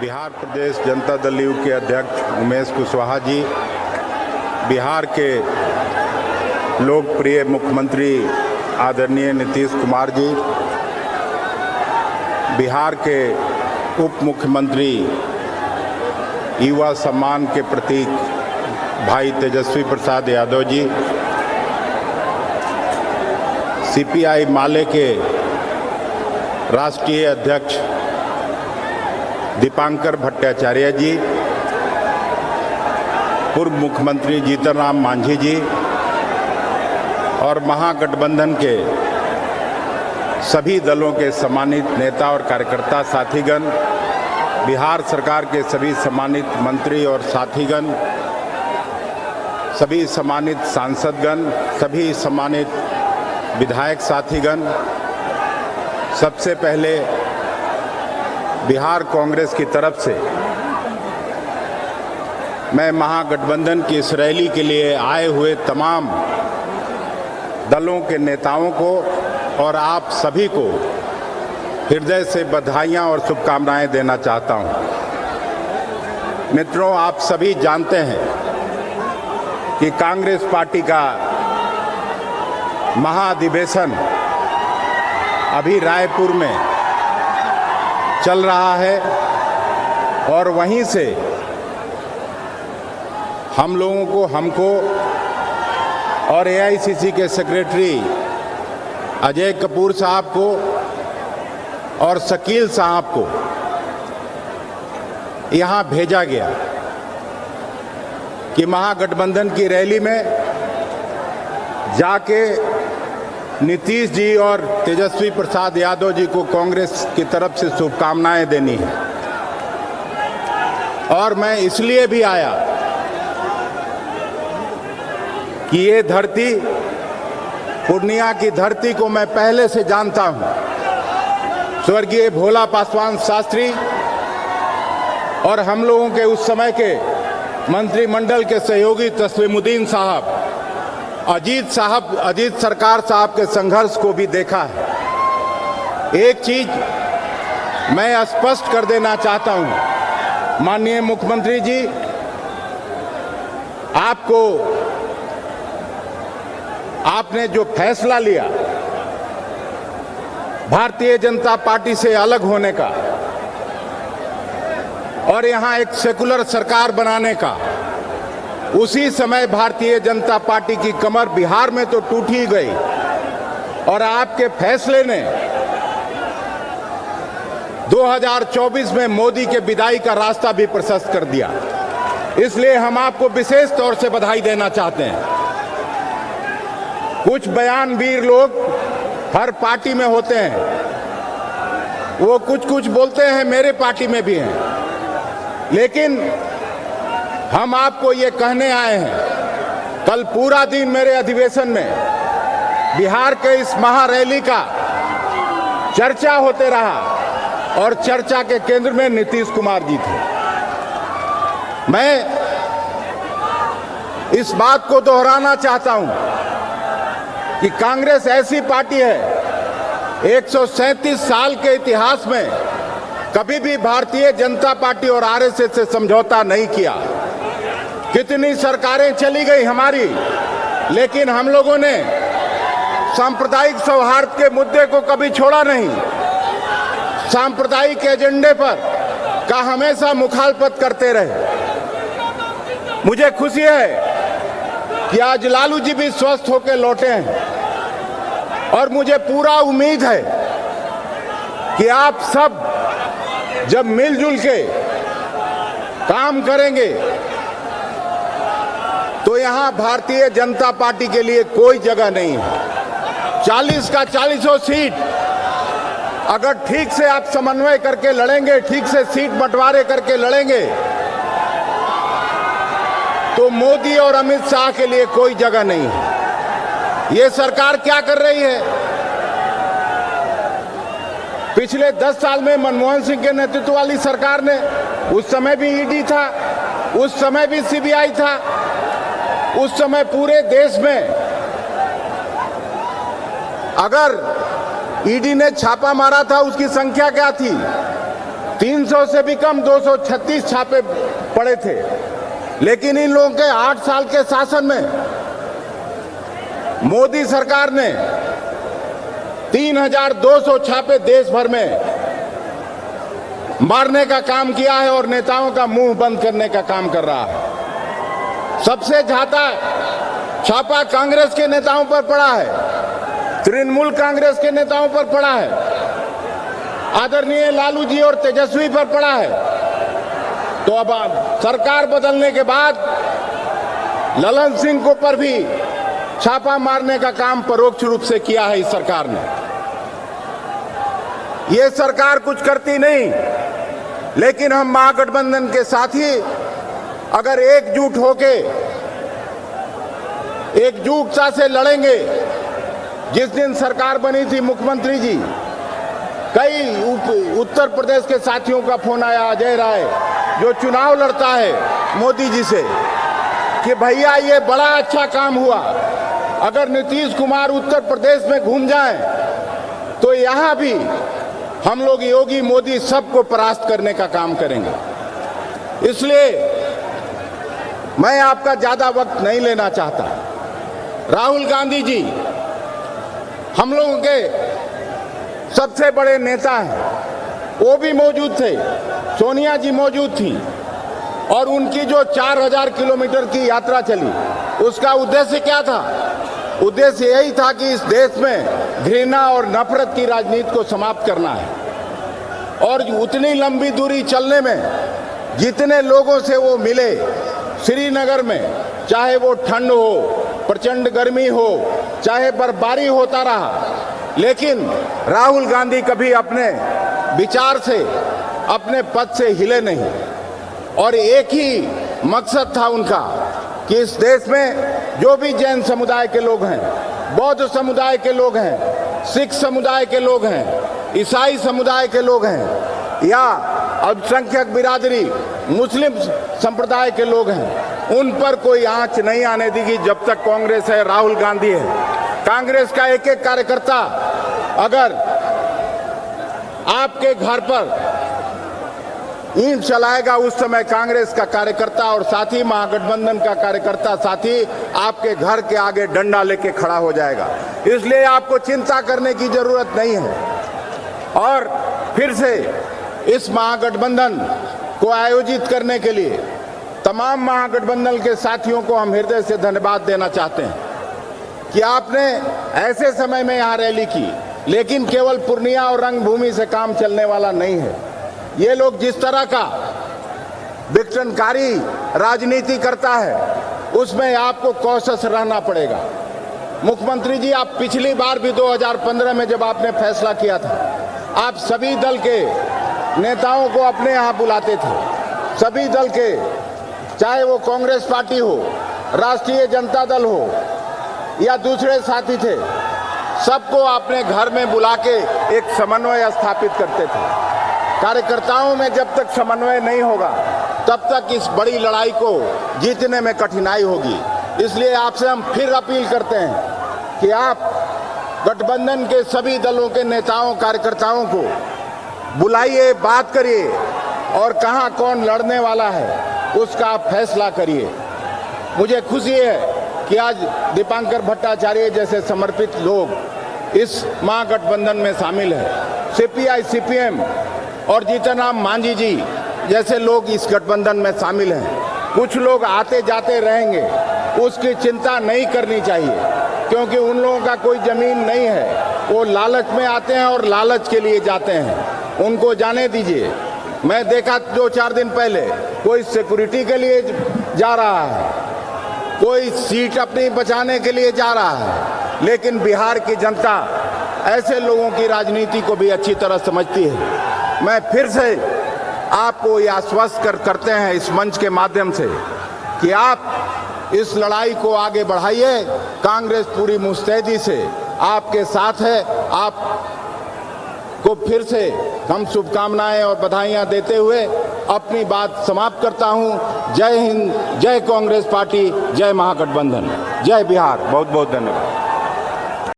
बिहार प्रदेश Janata Dal you के अध्यक्ष उमेश कुशवाहा जी, बिहार के लोकप्रिय मुख्यमंत्री आदरणीय नीतीश कुमार जी, बिहार के उप मुख्यमंत्री युवा सम्मान के प्रतीक भाई तेजस्वी प्रसाद यादव जी, सीपीआई माले के राष्ट्रीय अध्यक्ष दीपांकर भट्टाचार्य जी, पूर्व मुख्यमंत्री जीतन राम मांझी जी और महागठबंधन के सभी दलों के सम्मानित नेता और कार्यकर्ता साथीगण, बिहार सरकार के सभी सम्मानित मंत्री और साथीगण, सभी सम्मानित सांसदगण, सभी सम्मानित विधायक साथीगण, सबसे पहले बिहार कांग्रेस की तरफ से मैं महागठबंधन की इस रैली के लिए आए हुए तमाम दलों के नेताओं को और आप सभी को हृदय से बधाइयां और शुभकामनाएं देना चाहता हूं। मित्रों, आप सभी जानते हैं कि कांग्रेस पार्टी का महाधिवेशन अभी रायपुर में चल रहा है और वहीं से हम लोगों को, हमको और एआईसीसी के सेक्रेटरी अजय कपूर साहब को और शकील साहब को यहाँ भेजा गया कि महागठबंधन की रैली में जाके नीतीश जी और तेजस्वी प्रसाद यादव जी को कांग्रेस की तरफ से शुभकामनाएं देनी है। और मैं इसलिए भी आया कि ये धरती, पूर्णिया की धरती को मैं पहले से जानता हूं। स्वर्गीय भोला पासवान शास्त्री और हम लोगों के उस समय के मंत्रिमंडल के सहयोगी तस्लीमुद्दीन साहब, अजीत सरकार साहब के संघर्ष को भी देखा है। एक चीज मैं स्पष्ट कर देना चाहता हूं, माननीय मुख्यमंत्री जी, आपने जो फैसला लिया भारतीय जनता पार्टी से अलग होने का और यहां एक सेकुलर सरकार बनाने का, उसी समय भारतीय जनता पार्टी की कमर बिहार में तो टूट ही गई और आपके फैसले ने 2024 में मोदी के विदाई का रास्ता भी प्रशस्त कर दिया। इसलिए हम आपको विशेष तौर से बधाई देना चाहते हैं। कुछ बयानवीर लोग हर पार्टी में होते हैं, वो कुछ बोलते हैं, मेरे पार्टी में भी हैं, लेकिन हम आपको ये कहने आए हैं, कल पूरा दिन मेरे अधिवेशन में बिहार के इस महारैली का चर्चा होते रहा और चर्चा के केंद्र में नीतीश कुमार जी थे। मैं इस बात को दोहराना चाहता हूं कि कांग्रेस ऐसी पार्टी है, 137 साल के इतिहास में कभी भी भारतीय जनता पार्टी और आरएसएस से समझौता नहीं किया। कितनी सरकारें चली गई हमारी, लेकिन हम लोगों ने सांप्रदायिक सौहार्द के मुद्दे को कभी छोड़ा नहीं। सांप्रदायिक एजेंडे पर का हमेशा मुखालफत करते रहे। मुझे खुशी है कि आज लालू जी भी स्वस्थ होकर लौटे हैं और मुझे पूरा उम्मीद है कि आप सब जब मिलजुल के काम करेंगे तो यहां भारतीय जनता पार्टी के लिए कोई जगह नहीं है। 40 का 40 सीट अगर ठीक से आप समन्वय करके लड़ेंगे, ठीक से सीट बंटवारे करके लड़ेंगे, तो मोदी और अमित शाह के लिए कोई जगह नहीं है। ये सरकार क्या कर रही है? पिछले 10 साल में मनमोहन सिंह के नेतृत्व वाली सरकार ने, उस समय भी ईडी था, उस समय भी सीबीआई था, उस समय पूरे देश में अगर ईडी ने छापा मारा था उसकी संख्या क्या थी? 300 से भी कम 236 छापे पड़े थे। लेकिन इन लोगों के 8 साल के शासन में मोदी सरकार ने 3200 छापे देश भर में मारने का काम किया है और नेताओं का मुंह बंद करने का काम कर रहा है। सबसे ज्यादा छापा कांग्रेस के नेताओं पर पड़ा है, तृणमूल कांग्रेस के नेताओं पर पड़ा है, आदरणीय लालू जी और तेजस्वी पर पड़ा है। तो अब सरकार बदलने के बाद ललन सिंह को पर भी छापा मारने का काम परोक्ष रूप से किया है इस सरकार ने। ये सरकार कुछ करती नहीं, लेकिन हम महागठबंधन के साथी अगर एकजुट होके एकजुटता से लड़ेंगे। जिस दिन सरकार बनी थी मुख्यमंत्री जी, कई उत्तर प्रदेश के साथियों का फोन आया, अजय राय जो चुनाव लड़ता है मोदी जी से, कि भैया ये बड़ा अच्छा काम हुआ, अगर नीतीश कुमार उत्तर प्रदेश में घूम जाएं तो यहां भी हम लोग योगी मोदी सबको परास्त करने का काम करेंगे। इसलिए मैं आपका ज्यादा वक्त नहीं लेना चाहता। राहुल गांधी जी हम लोगों के सबसे बड़े नेता हैं, वो भी मौजूद थे, सोनिया जी मौजूद थी, और उनकी जो 4000 किलोमीटर की यात्रा चली, उसका उद्देश्य क्या था? उद्देश्य यही था कि इस देश में घृणा और नफरत की राजनीति को समाप्त करना है। और उतनी लंबी दूरी चलने में जितने लोगों से वो मिले श्रीनगर में, चाहे वो ठंड हो, प्रचंड गर्मी हो, चाहे बर्फबारी होता रहा, लेकिन राहुल गांधी कभी अपने विचार से, अपने पद से हिले नहीं। और एक ही मकसद था उनका कि इस देश में जो भी जैन समुदाय के लोग हैं, बौद्ध समुदाय के लोग हैं, सिख समुदाय के लोग हैं, ईसाई समुदाय के लोग हैं, या अल्पसंख्यक बिरादरी मुस्लिम संप्रदाय के लोग हैं, उन पर कोई आंच नहीं आने देगी जब तक कांग्रेस है, राहुल गांधी है। कांग्रेस का एक एक कार्यकर्ता अगर आपके घर पर ईंट चलाएगा, उस समय कांग्रेस का कार्यकर्ता और साथी, महागठबंधन का कार्यकर्ता साथी आपके घर के आगे डंडा लेके खड़ा हो जाएगा। इसलिए आपको चिंता करने की जरूरत नहीं है। और फिर से इस महागठबंधन को आयोजित करने के लिए तमाम महागठबंधन के साथियों को हम हृदय से धन्यवाद देना चाहते हैं कि आपने ऐसे समय में यहाँ रैली की, लेकिन केवल पूर्णिया और रंगभूमि से काम चलने वाला नहीं है। ये लोग जिस तरह का विघटनकारी राजनीति करता है, उसमें आपको कौशस रहना पड़ेगा। मुख्यमंत्री जी, आप पिछली बार भी 2015 में जब आपने फैसला किया था, आप सभी दल के नेताओं को अपने यहाँ बुलाते थे, सभी दल के, चाहे वो कांग्रेस पार्टी हो, राष्ट्रीय जनता दल हो या दूसरे साथी थे, सबको अपने घर में बुला के एक समन्वय स्थापित करते थे। कार्यकर्ताओं में जब तक समन्वय नहीं होगा, तब तक इस बड़ी लड़ाई को जीतने में कठिनाई होगी। इसलिए आपसे हम फिर अपील करते हैं कि आप गठबंधन के सभी दलों के नेताओं, कार्यकर्ताओं को बुलाइए, बात करिए, और कहां कौन लड़ने वाला है उसका आप फैसला करिए। मुझे खुशी है कि आज दीपांकर भट्टाचार्य जैसे समर्पित लोग इस महागठबंधन में शामिल हैं। सीपीआई, सीपीएम और जीतन राम मांझी जी जैसे लोग इस गठबंधन में शामिल हैं। कुछ लोग आते जाते रहेंगे, उसकी चिंता नहीं करनी चाहिए, क्योंकि उन लोगों का कोई जमीन नहीं है। वो लालच में आते हैं और लालच के लिए जाते हैं, उनको जाने दीजिए। मैं देखा 2-4 दिन पहले कोई सिक्योरिटी के लिए जा रहा है, कोई सीट अपनी बचाने के लिए जा रहा है, लेकिन बिहार की जनता ऐसे लोगों की राजनीति को भी अच्छी तरह समझती है। मैं फिर से आपको यह आश्वस्त करते हैं इस मंच के माध्यम से कि आप इस लड़ाई को आगे बढ़ाइए। कांग्रेस पूरी मुस्तैदी से आपके साथ है। आपको फिर से हम शुभकामनाएं और बधाइयां देते हुए अपनी बात समाप्त करता हूं। जय हिंद, जय कांग्रेस पार्टी, जय महागठबंधन, जय बिहार। बहुत बहुत धन्यवाद।